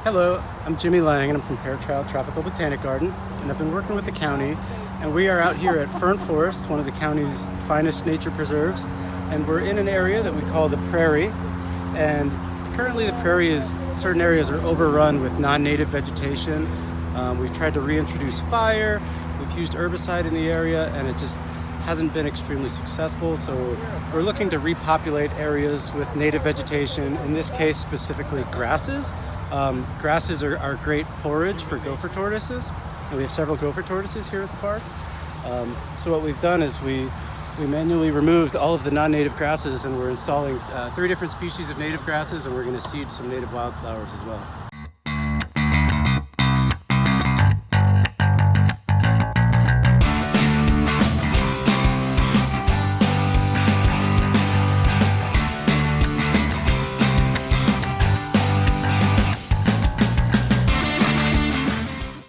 Hello, I'm Jimmy Lang and I'm from Fairchild Tropical Botanic Garden, and I've been working with the county, and we are out here at Fern Forest, one of the county's finest nature preserves, and we're in an area that we call the prairie. And currently the prairie is, certain areas are overrun with non-native vegetation. We've tried to reintroduce fire, we've used herbicide in the area, and it just hasn't been extremely successful. So we're looking to repopulate areas with native vegetation, in this case specifically grasses. Grasses are great forage for gopher tortoises, and we have several gopher tortoises here at the park. So what we've done is we manually removed all of the non-native grasses, and we're installing 3 different species of native grasses, and we're going to seed some native wildflowers as well.